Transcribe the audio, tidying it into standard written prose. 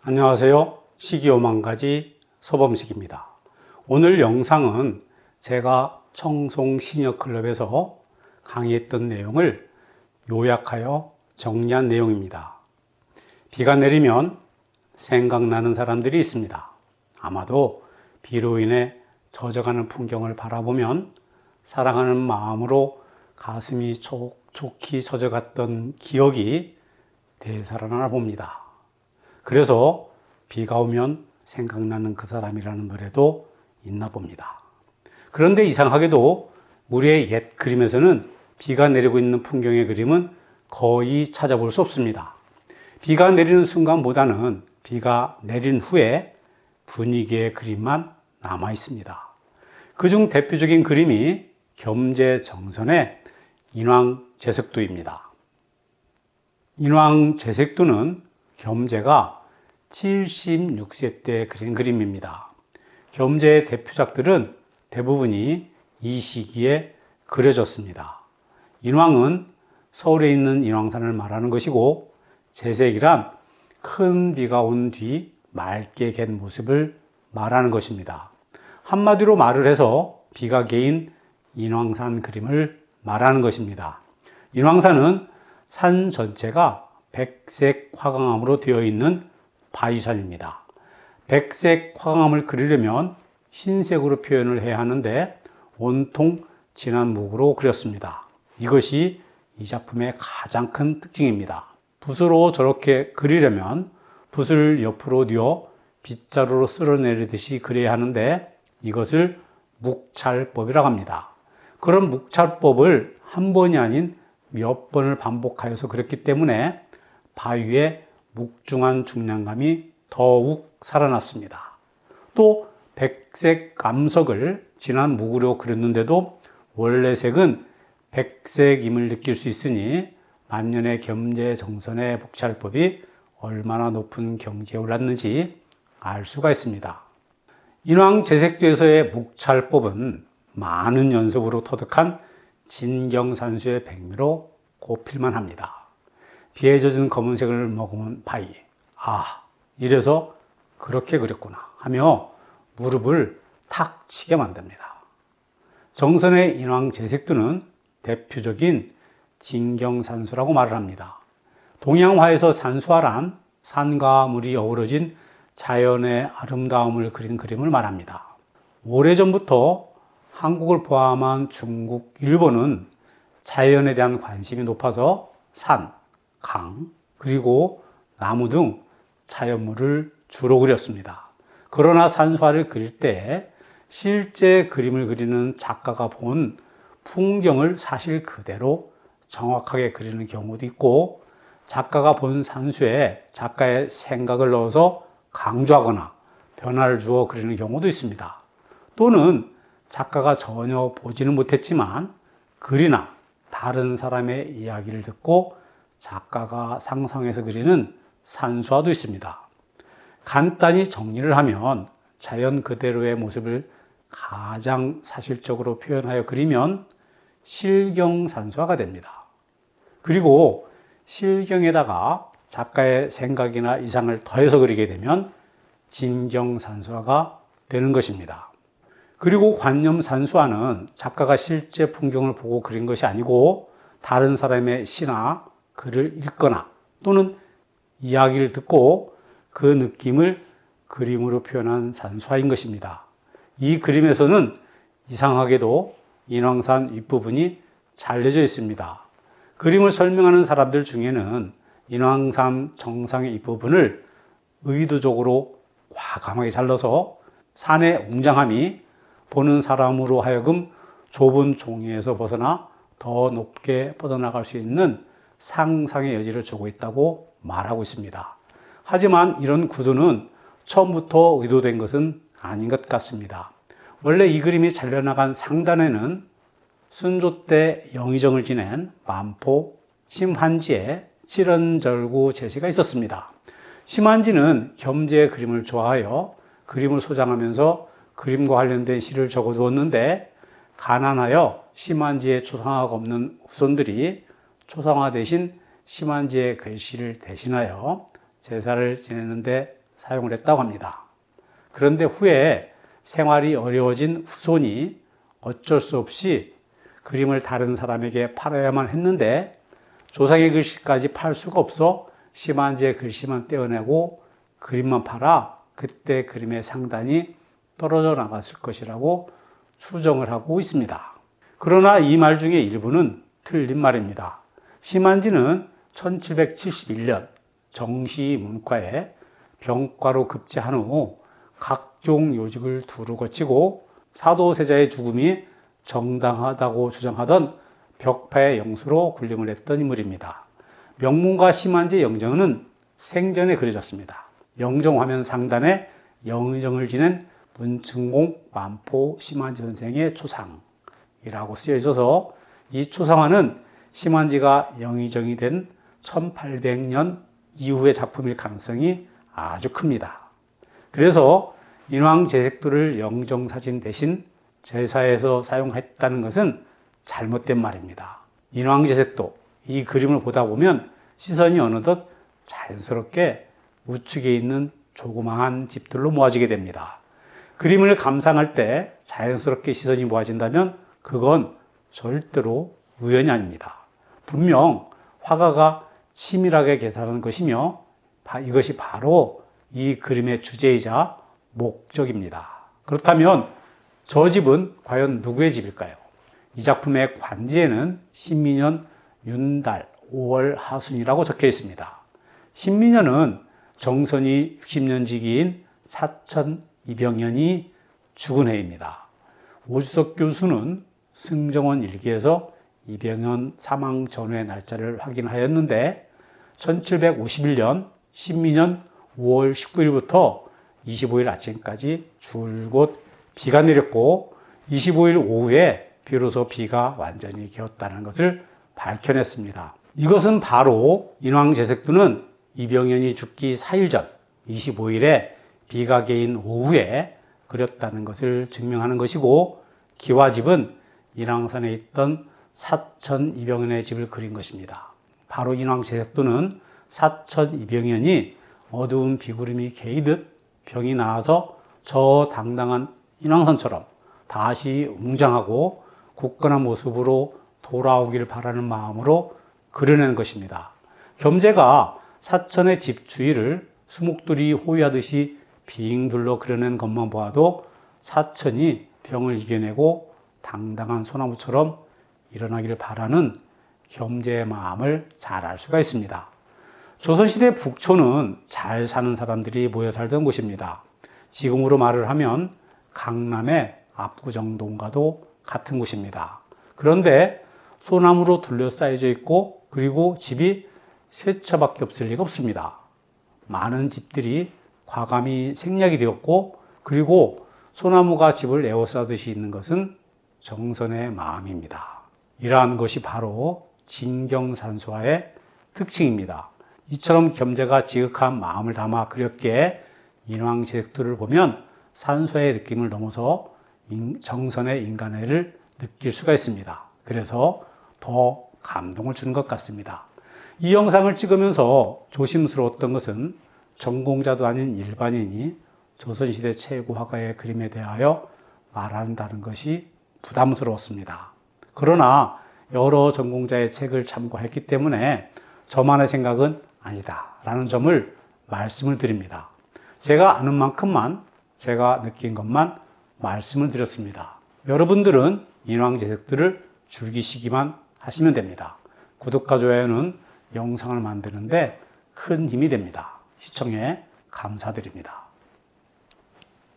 안녕하세요. 식이오만가지 서범식입니다. 오늘 영상은 제가 청송시녀클럽에서 강의했던 내용을 요약하여 정리한 내용입니다. 비가 내리면 생각나는 사람들이 있습니다. 아마도 비로 인해 젖어가는 풍경을 바라보면 사랑하는 마음으로 가슴이 촉촉히 젖어갔던 기억이 되살아나 봅니다. 그래서 비가 오면 생각나는 그 사람이라는 노래도 있나 봅니다. 그런데 이상하게도 우리의 옛 그림에서는 비가 내리고 있는 풍경의 그림은 거의 찾아볼 수 없습니다. 비가 내리는 순간보다는 비가 내린 후에 분위기의 그림만 남아 있습니다. 그중 대표적인 그림이 겸재정선의 인왕제색도입니다. 인왕제색도는 겸재가 76세 때 그린 그림입니다. 겸재의 대표작들은 대부분이 이 시기에 그려졌습니다. 인왕은 서울에 있는 인왕산을 말하는 것이고, 제색이란 큰 비가 온 뒤 맑게 갠 모습을 말하는 것입니다. 한마디로 말을 해서 비가 개인 인왕산 그림을 말하는 것입니다. 인왕산은 산 전체가 백색 화강암으로 되어 있는 바위산입니다. 백색 화강암을 그리려면 흰색으로 표현을 해야 하는데 온통 진한 묵으로 그렸습니다. 이것이 이 작품의 가장 큰 특징입니다. 붓으로 저렇게 그리려면 붓을 옆으로 뉘어 빗자루로 쓸어내리듯이 그려야 하는데 이것을 묵찰법이라고 합니다. 그런 묵찰법을 한 번이 아닌 몇 번을 반복하여서 그렸기 때문에 바위의 묵중한 중량감이 더욱 살아났습니다. 또 백색 감석을 진한 묵으로 그렸는데도 원래 색은 백색임을 느낄 수 있으니 만년의 겸재정선의 묵찰법이 얼마나 높은 경지에 올랐는지 알 수가 있습니다. 인왕제색도에서의 묵찰법은 많은 연습으로 터득한 진경산수의 백미로 꼽힐만 합니다. 비에 젖은 검은색을 머금은 바위. 아, 이래서 그렇게 그렸구나 하며 무릎을 탁 치게 만듭니다. 정선의 인왕제색도는 대표적인 진경산수라고 말을 합니다. 동양화에서 산수화란 산과 물이 어우러진 자연의 아름다움을 그린 그림을 말합니다. 오래전부터 한국을 포함한 중국, 일본은 자연에 대한 관심이 높아서 산, 강, 그리고 나무 등 자연물을 주로 그렸습니다. 그러나 산수화를 그릴 때 실제 그림을 그리는 작가가 본 풍경을 사실 그대로 정확하게 그리는 경우도 있고, 작가가 본 산수에 작가의 생각을 넣어서 강조하거나 변화를 주어 그리는 경우도 있습니다. 또는 작가가 전혀 보지는 못했지만 글이나 다른 사람의 이야기를 듣고 작가가 상상해서 그리는 산수화도 있습니다. 간단히 정리를 하면 자연 그대로의 모습을 가장 사실적으로 표현하여 그리면 실경산수화가 됩니다. 그리고 실경에다가 작가의 생각이나 이상을 더해서 그리게 되면 진경산수화가 되는 것입니다. 그리고 관념산수화는 작가가 실제 풍경을 보고 그린 것이 아니고 다른 사람의 시나 글을 읽거나 또는 이야기를 듣고 그 느낌을 그림으로 표현한 산수화인 것입니다. 이 그림에서는 이상하게도 인왕산 윗부분이 잘려져 있습니다. 그림을 설명하는 사람들 중에는 인왕산 정상의 윗부분을 의도적으로 과감하게 잘라서 산의 웅장함이 보는 사람으로 하여금 좁은 종이에서 벗어나 더 높게 뻗어나갈 수 있는 상상의 여지를 주고 있다고 말하고 있습니다. 하지만 이런 구도는 처음부터 의도된 것은 아닌 것 같습니다. 원래 이 그림이 잘려나간 상단에는 순조 때 영의정을 지낸 만포 심한지의 칠언절구 제시가 있었습니다. 심한지는 겸재의 그림을 좋아하여 그림을 소장하면서 그림과 관련된 시를 적어두었는데, 가난하여 심한지의 초상화가 없는 후손들이 초상화 대신 심한지의 글씨를 대신하여 제사를 지내는데 사용을 했다고 합니다. 그런데 후에 생활이 어려워진 후손이 어쩔 수 없이 그림을 다른 사람에게 팔아야만 했는데 조상의 글씨까지 팔 수가 없어 심한지의 글씨만 떼어내고 그림만 팔아 그때 그림의 상단이 떨어져 나갔을 것이라고 추정을 하고 있습니다. 그러나 이 말 중에 일부는 틀린 말입니다. 심한지는 1771년 정시 문과에 병과로 급제한 후 각종 요직을 두루 거치고 사도세자의 죽음이 정당하다고 주장하던 벽파의 영수로 군림을 했던 인물입니다. 명문가 심한지의 영정은 생전에 그려졌습니다. 영정화면 상단에 영의정을 지낸 문충공 만포 심한지 선생의 초상이라고 쓰여 있어서 이 초상화는 심한지가 영의정이 된 1800년 이후의 작품일 가능성이 아주 큽니다. 그래서 인왕제색도를 영정사진 대신 제사에서 사용했다는 것은 잘못된 말입니다. 인왕제색도, 이 그림을 보다 보면 시선이 어느덧 자연스럽게 우측에 있는 조그마한 집들로 모아지게 됩니다. 그림을 감상할 때 자연스럽게 시선이 모아진다면 그건 절대로 우연이 아닙니다. 분명 화가가 치밀하게 계산한 것이며 이것이 바로 이 그림의 주제이자 목적입니다. 그렇다면 저 집은 과연 누구의 집일까요? 이 작품의 관지에는 신민년 윤달 5월 하순이라고 적혀 있습니다. 신민년은 정선이 60년지기인 사천 이병년이 죽은 해입니다. 오주석 교수는 승정원 일기에서 이병년 사망 전후의 날짜를 확인하였는데 1751년 신민년 5월 19일부터 25일 아침까지 줄곧 비가 내렸고 25일 오후에 비로소 비가 완전히 개었다는 것을 밝혀냈습니다. 이것은 바로 인왕제색도는 이병현이 죽기 4일 전 25일에 비가 개인 오후에 그렸다는 것을 증명하는 것이고 기와집은 인왕산에 있던 사천 이병현의 집을 그린 것입니다. 바로 인왕제색도는 사천 이병현이 어두운 비구름이 개이듯 병이 나아서 저 당당한 인왕산처럼 다시 웅장하고 굳건한 모습으로 돌아오길 바라는 마음으로 그려낸 것입니다. 겸재가 사천의 집 주위를 수목들이 호위하듯이 빙 둘러 그려낸 것만 보아도 사천이 병을 이겨내고 당당한 소나무처럼 일어나기를 바라는 겸재의 마음을 잘 알 수가 있습니다. 조선시대 북촌은 잘 사는 사람들이 모여 살던 곳입니다. 지금으로 말을 하면 강남의 압구정동과도 같은 곳입니다. 그런데 소나무로 둘러싸여져 있고 그리고 집이 세 채밖에 없을 리가 없습니다. 많은 집들이 과감히 생략이 되었고 그리고 소나무가 집을 에워싸듯이 있는 것은 정선의 마음입니다. 이러한 것이 바로 진경산수화의 특징입니다. 이처럼 겸재가 지극한 마음을 담아 그렸기에 인왕제색도를 보면 산수화의 느낌을 넘어서 정선의 인간애를 느낄 수가 있습니다. 그래서 더 감동을 주는 것 같습니다. 이 영상을 찍으면서 조심스러웠던 것은 전공자도 아닌 일반인이 조선시대 최고 화가의 그림에 대하여 말한다는 것이 부담스러웠습니다. 그러나 여러 전공자의 책을 참고했기 때문에 저만의 생각은 아니다 라는 점을 말씀을 드립니다. 제가 아는 만큼만 제가 느낀 것만 말씀을 드렸습니다. 여러분들은 인왕제색도를 즐기시기만 하시면 됩니다. 구독과 좋아요는 영상을 만드는데 큰 힘이 됩니다. 시청에 감사드립니다.